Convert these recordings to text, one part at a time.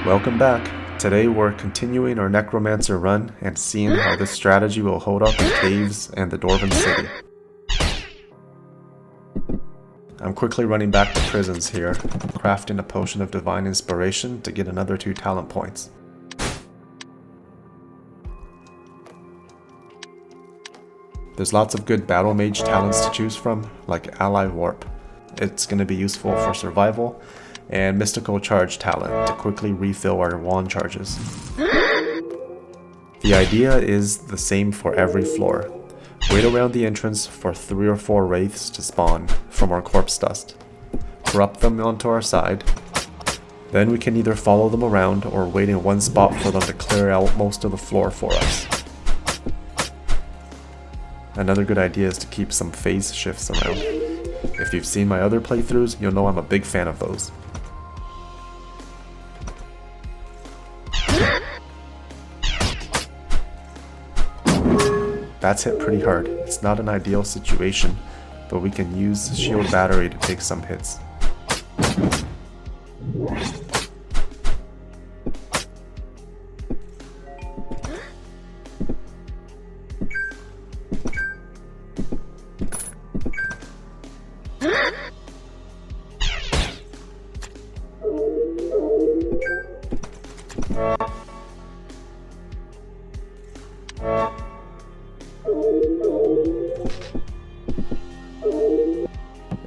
Welcome back. Today we're continuing our Necromancer run and seeing how this strategy will hold up in caves and the Dwarven city. I'm quickly running back to prisons here, crafting a potion of divine inspiration to get another 2 talent points. There's lots of good battle mage talents to choose from, like Ally Warp. It's going to be useful for survival, and mystical charge talent to quickly refill our wand charges. The idea is the same for every floor. Wait around the entrance for 3 or 4 wraiths to spawn from our corpse dust. Corrupt them onto our side. Then we can either follow them around or wait in one spot for them to clear out most of the floor for us. Another good idea is to keep some phase shifts around. If you've seen my other playthroughs, you'll know I'm a big fan of those. That's hit pretty hard. It's not an ideal situation, but we can use shield battery to take some hits.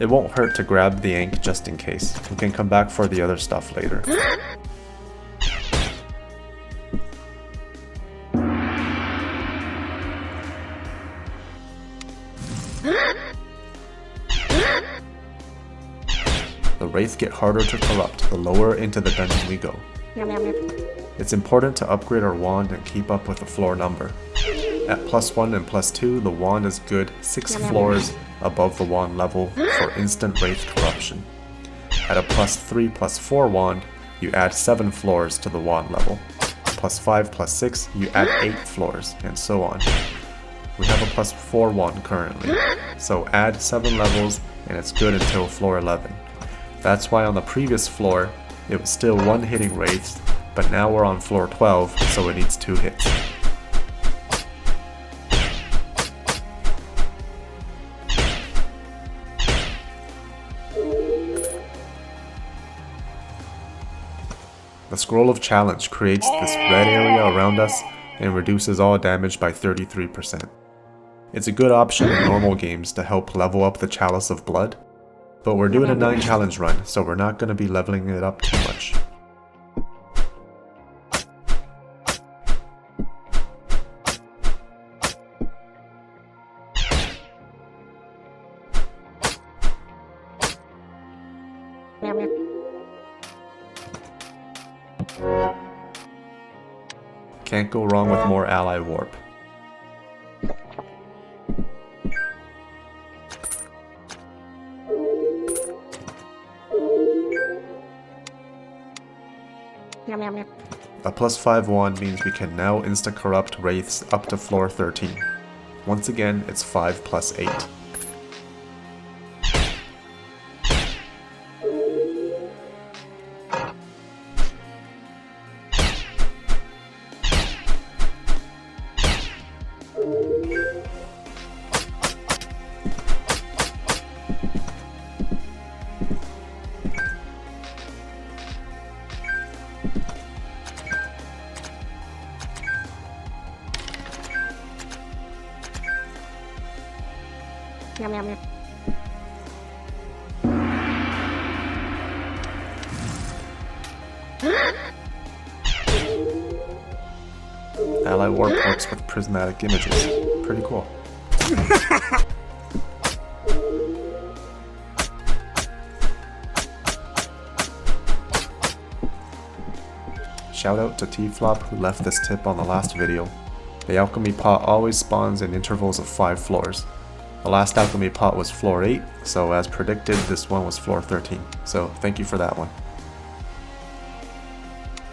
It won't hurt to grab the ink just in case. We can come back for the other stuff later. The wraith get harder to corrupt the lower into the dungeon we go. It's important to upgrade our wand and keep up with the floor number. At +1 and +2, the wand is good 6 floors above the wand level for instant wraith corruption. At a +3, +4 wand, you add 7 floors to the wand level. +5, +6, you add 8 floors, and so on. We have a +4 wand currently, so add 7 levels and it's good until floor 11. That's why on the previous floor, it was still 1 hitting wraiths, but now we're on floor 12, so it needs 2 hits. The Scroll of Challenge creates this red area around us and reduces all damage by 33%. It's a good option in normal games to help level up the Chalice of Blood, but we're doing a 9 challenge run, so we're not going to be leveling it up too much. Can't go wrong with more ally warp. A +5 wand means we can now insta-corrupt wraiths up to floor 13. Once again, it's 5 + 8. Ally Warp works with prismatic images. Pretty cool. Shout out to T-Flop who left this tip on the last video. The alchemy pot always spawns in intervals of 5 floors. The last alchemy pot was floor 8, so as predicted this one was floor 13, so thank you for that one.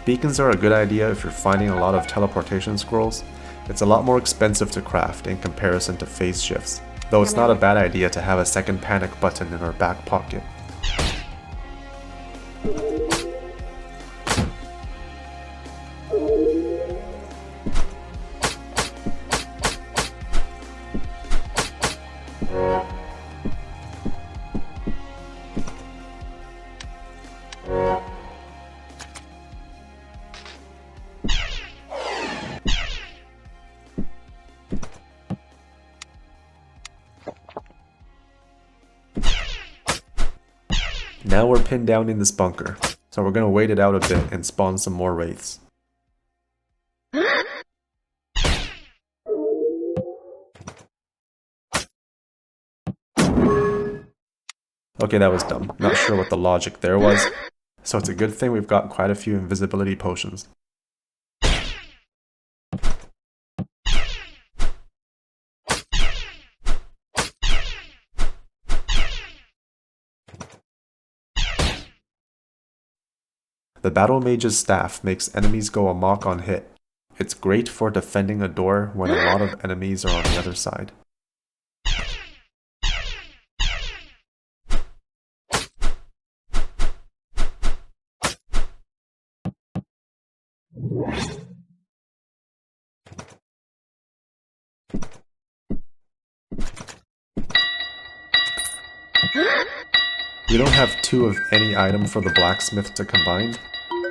Beacons are a good idea if you're finding a lot of teleportation scrolls. It's a lot more expensive to craft in comparison to phase shifts, though it's not a bad idea to have a second panic button in our back pocket. Now we're pinned down in this bunker, so we're gonna wait it out a bit and spawn some more wraiths. Okay, that was dumb. Not sure what the logic there was. So it's a good thing we've got quite a few invisibility potions. The Battle Mage's staff makes enemies go amok on hit. It's great for defending a door when a lot of enemies are on the other side. We don't have 2 of any item for the blacksmith to combine,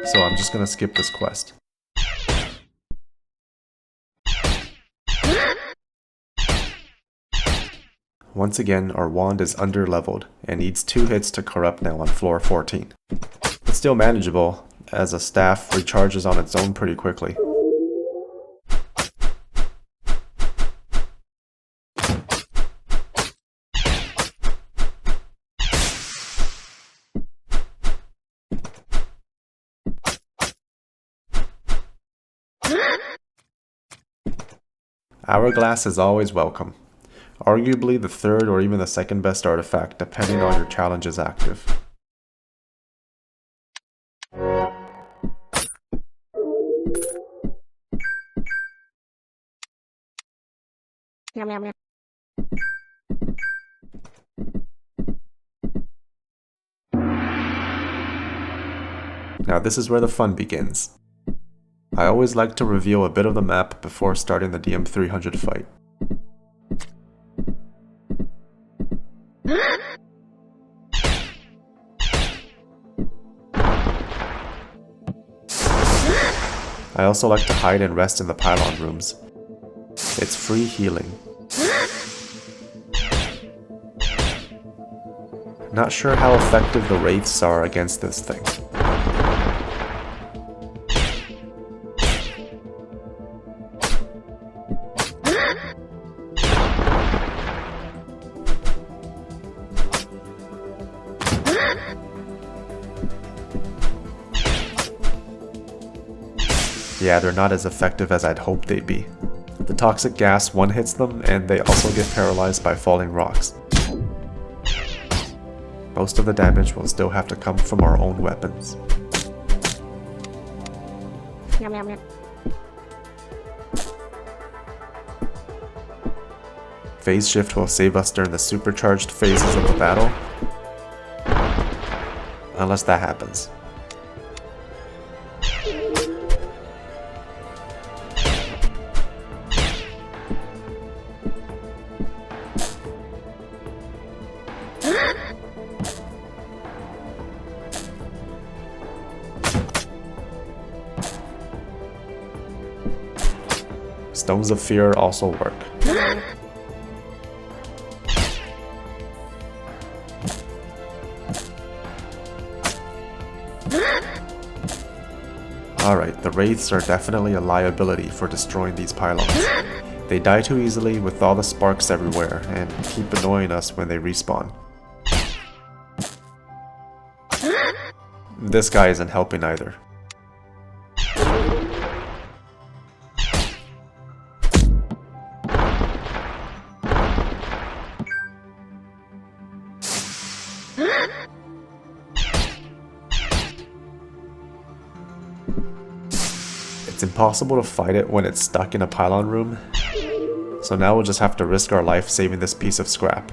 so I'm just gonna skip this quest. Once again, our wand is under-leveled and needs 2 hits to corrupt now on floor 14. It's still manageable, as a staff recharges on its own pretty quickly. Hourglass is always welcome. Arguably the 3rd or even the 2nd best artifact, depending on your challenge is active. Now this is where the fun begins. I always like to reveal a bit of the map before starting the DM300 fight. I also like to hide and rest in the pylon rooms. It's free healing. Not sure how effective the wraiths are against this thing. Yeah, they're not as effective as I'd hoped they'd be. The toxic gas one-hits them, and they also get paralyzed by falling rocks. Most of the damage will still have to come from our own weapons. Phase shift will save us during the supercharged phases of the battle. Unless that happens. Stones of Fear also work. Alright, the wraiths are definitely a liability for destroying these pylons. They die too easily with all the sparks everywhere, and keep annoying us when they respawn. This guy isn't helping either. It's impossible to fight it when it's stuck in a pylon room, so now we'll just have to risk our life saving this piece of scrap.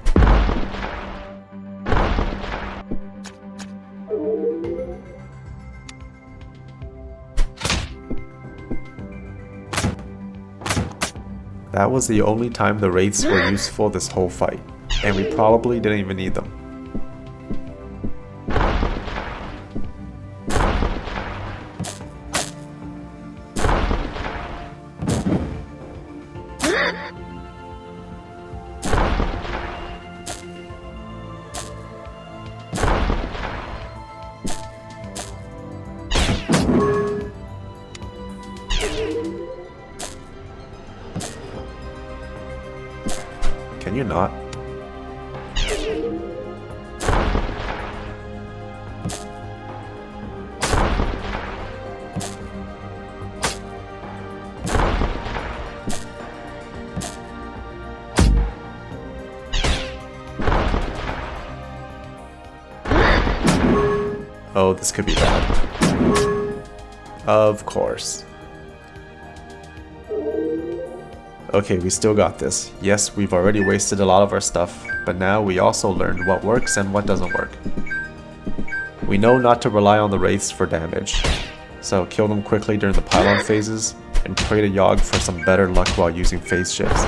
That was the only time the wraiths were useful this whole fight, and we probably didn't even need them. Can you not? Oh, this could be bad. Of course. Okay, we still got this. Yes, we've already wasted a lot of our stuff, but now we also learned what works and what doesn't work. We know not to rely on the wraiths for damage, so kill them quickly during the pylon phases, and pray to Yogg for some better luck while using phase shifts.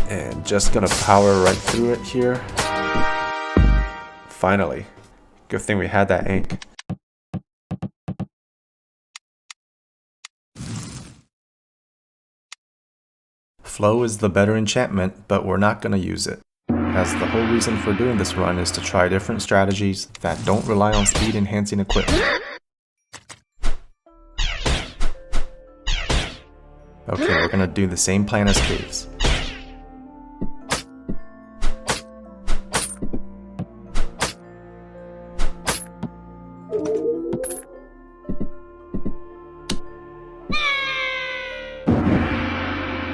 And just gonna power right through it here. Finally. Good thing we had that ink. Flow is the better enchantment, but we're not gonna use it, as the whole reason for doing this run is to try different strategies that don't rely on speed enhancing equipment. Okay, we're gonna do the same plan as caves.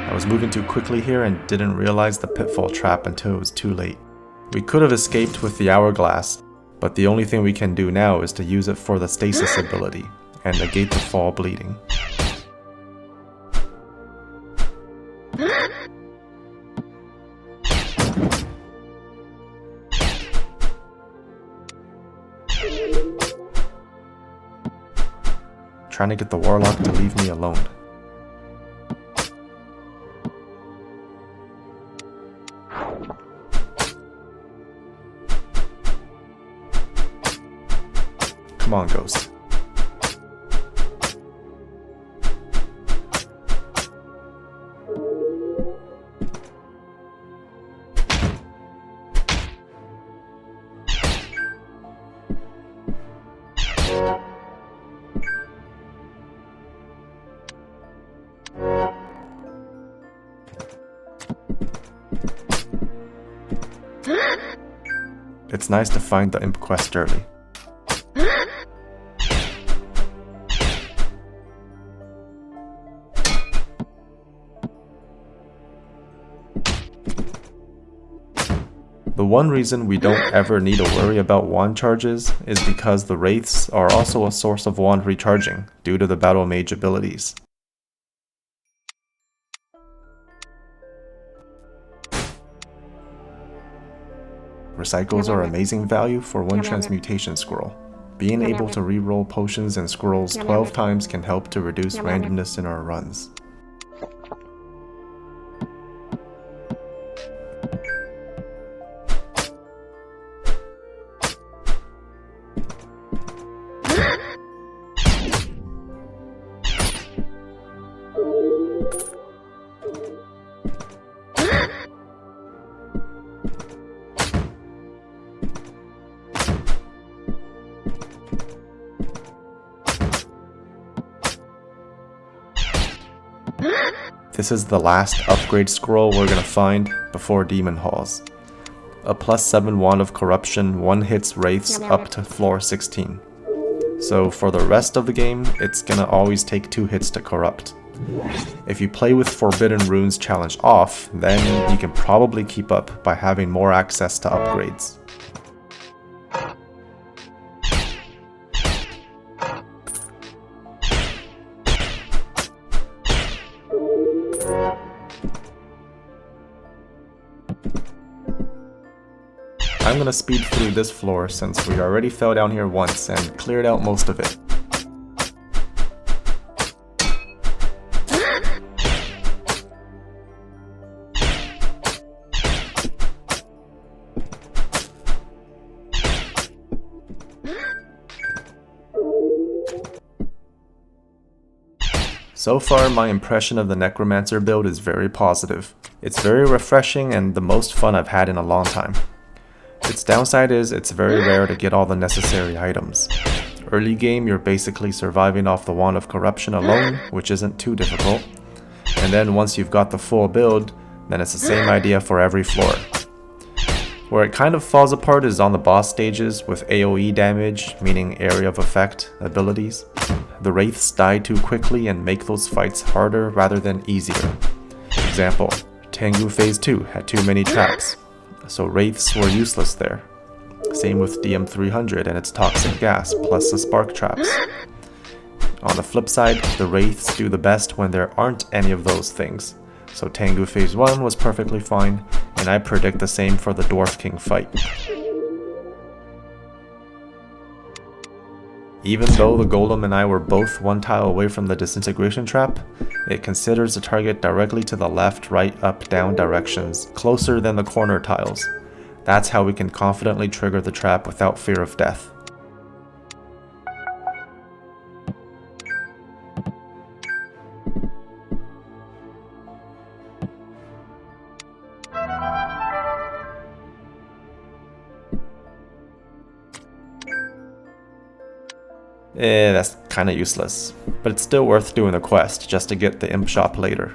I was moving too quickly here and didn't realize the pitfall trap until it was too late. We could have escaped with the hourglass, but the only thing we can do now is to use it for the stasis ability and negate the fall bleeding. Trying to get the warlock to leave me alone. Come on, Ghost. It's nice to find the imp quest early. The one reason we don't ever need to worry about wand charges is because the wraiths are also a source of wand recharging due to the battle mage abilities. Recycles are amazing value for one transmutation scroll. Being able to reroll potions and scrolls 12 times can help to reduce randomness in our runs. This is the last upgrade scroll we're gonna find before Demon Halls. A +7 Wand of Corruption one-hits Wraiths up to floor 16. So for the rest of the game, it's gonna always take 2 hits to corrupt. If you play with Forbidden Runes challenge off, then you can probably keep up by having more access to upgrades. I'm gonna speed through this floor since we already fell down here once and cleared out most of it. So far, my impression of the Necromancer build is very positive. It's very refreshing and the most fun I've had in a long time. Its downside is it's very rare to get all the necessary items. Early game, you're basically surviving off the Wand of Corruption alone, which isn't too difficult. And then once you've got the full build, then it's the same idea for every floor. Where it kind of falls apart is on the boss stages with AoE damage, meaning area of effect, abilities. The Wraiths die too quickly and make those fights harder rather than easier. Example, Tengu Phase 2 had too many traps, so Wraiths were useless there. Same with DM300 and its toxic gas plus the spark traps. On the flip side, the Wraiths do the best when there aren't any of those things. So Tengu Phase 1 was perfectly fine, and I predict the same for the Dwarf King fight. Even though the Golem and I were both one tile away from the disintegration trap, it considers the target directly to the left, right, up, down directions, closer than the corner tiles. That's how we can confidently trigger the trap without fear of death. That's kinda useless, but it's still worth doing the quest just to get the imp shop later.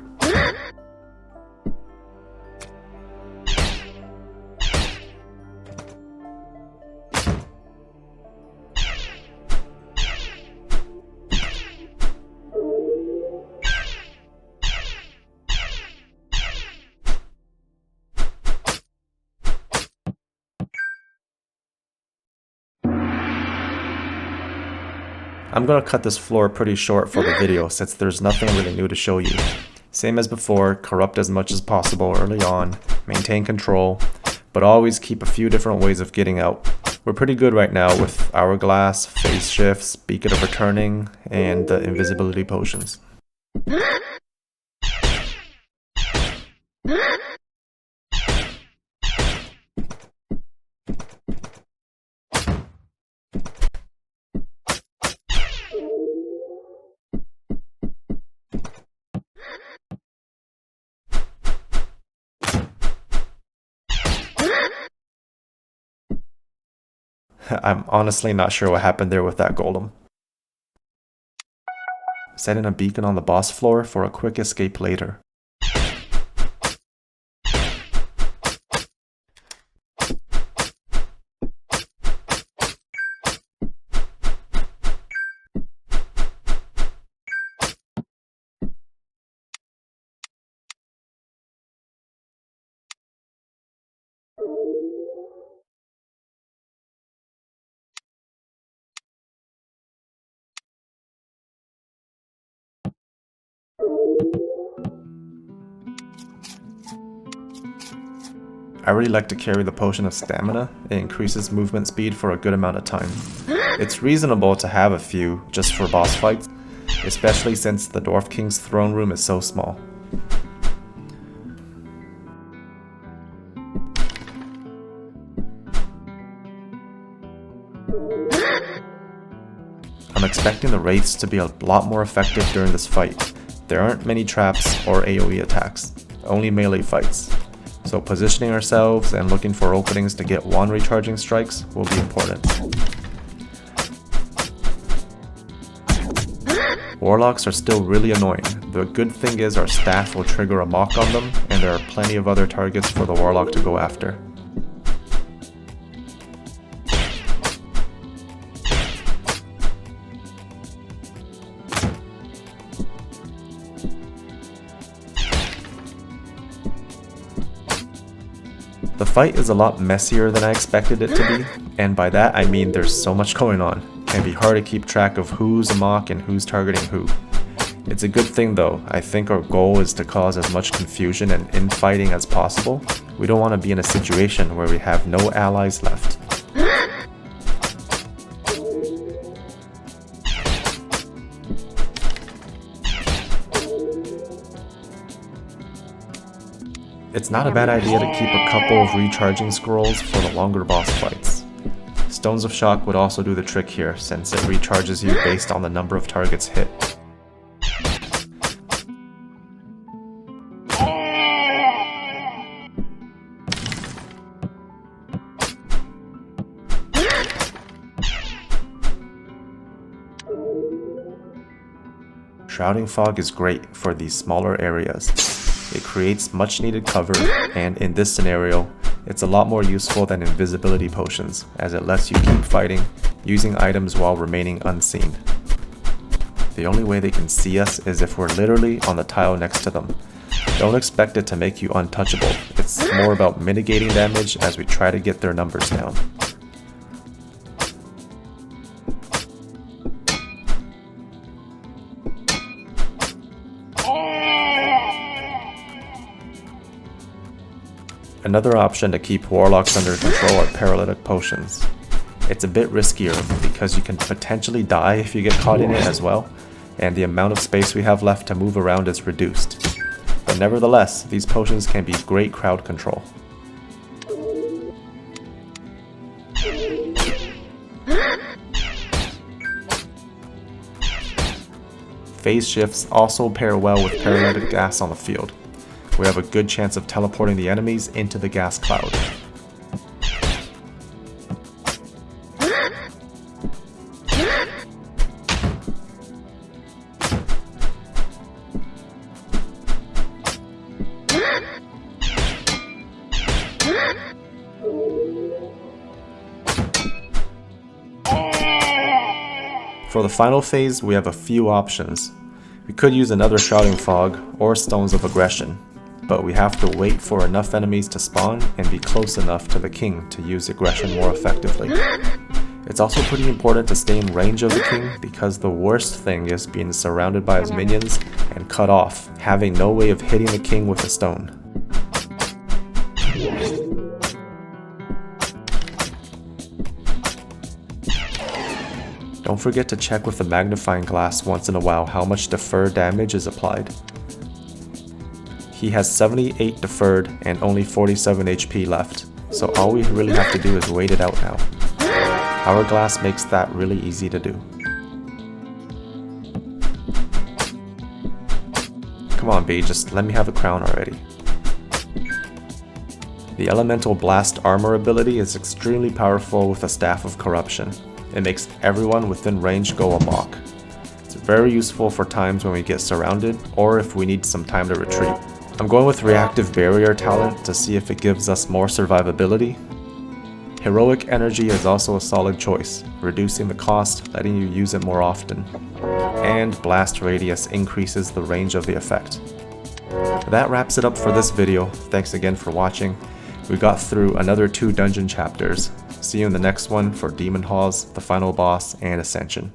I'm gonna cut this floor pretty short for the video since there's nothing really new to show you. Same as before, corrupt as much as possible early on, maintain control, but always keep a few different ways of getting out. We're pretty good right now with Hourglass, Phase Shifts, Beacon of Returning, and the Invisibility Potions. I'm honestly not sure what happened there with that golem. Setting a beacon on the boss floor for a quick escape later. I really like to carry the Potion of Stamina. It increases movement speed for a good amount of time. It's reasonable to have a few just for boss fights, especially since the Dwarf King's throne room is so small. I'm expecting the Wraiths to be a lot more effective during this fight. There aren't many traps or AoE attacks, only melee fights. So positioning ourselves and looking for openings to get wand recharging strikes will be important. Warlocks are still really annoying. The good thing is our staff will trigger a mock on them, and there are plenty of other targets for the Warlock to go after. The fight is a lot messier than I expected it to be, and by that I mean there's so much going on. It can be hard to keep track of who's a mock and who's targeting who. It's a good thing though. I think our goal is to cause as much confusion and infighting as possible. We don't want to be in a situation where we have no allies left. It's not a bad idea to keep a couple of recharging scrolls for the longer boss fights. Stones of Shock would also do the trick here, since it recharges you based on the number of targets hit. Shrouding Fog is great for these smaller areas. It creates much needed cover, and in this scenario, it's a lot more useful than invisibility potions, as it lets you keep fighting, using items while remaining unseen. The only way they can see us is if we're literally on the tile next to them. Don't expect it to make you untouchable, it's more about mitigating damage as we try to get their numbers down. Another option to keep warlocks under control are paralytic potions. It's a bit riskier because you can potentially die if you get caught in it as well, and the amount of space we have left to move around is reduced. But nevertheless, these potions can be great crowd control. Phase shifts also pair well with paralytic gas on the field. We have a good chance of teleporting the enemies into the gas cloud. For the final phase, we have a few options. We could use another Shrouding Fog or Stones of Aggression, but we have to wait for enough enemies to spawn and be close enough to the king to use aggression more effectively. It's also pretty important to stay in range of the king, because the worst thing is being surrounded by his minions and cut off, having no way of hitting the king with a stone. Don't forget to check with the magnifying glass once in a while how much deferred damage is applied. He has 78 deferred and only 47 HP left, so all we really have to do is wait it out now. Hourglass makes that really easy to do. Come on B, just let me have a crown already. The Elemental Blast armor ability is extremely powerful with a Staff of Corruption. It makes everyone within range go amok. It's very useful for times when we get surrounded or if we need some time to retreat. I'm going with Reactive Barrier talent to see if it gives us more survivability. Heroic Energy is also a solid choice, reducing the cost, letting you use it more often. And Blast Radius increases the range of the effect. That wraps it up for this video. Thanks again for watching. We got through another 2 dungeon chapters. See you in the next one for Demon Halls, the final boss, and Ascension.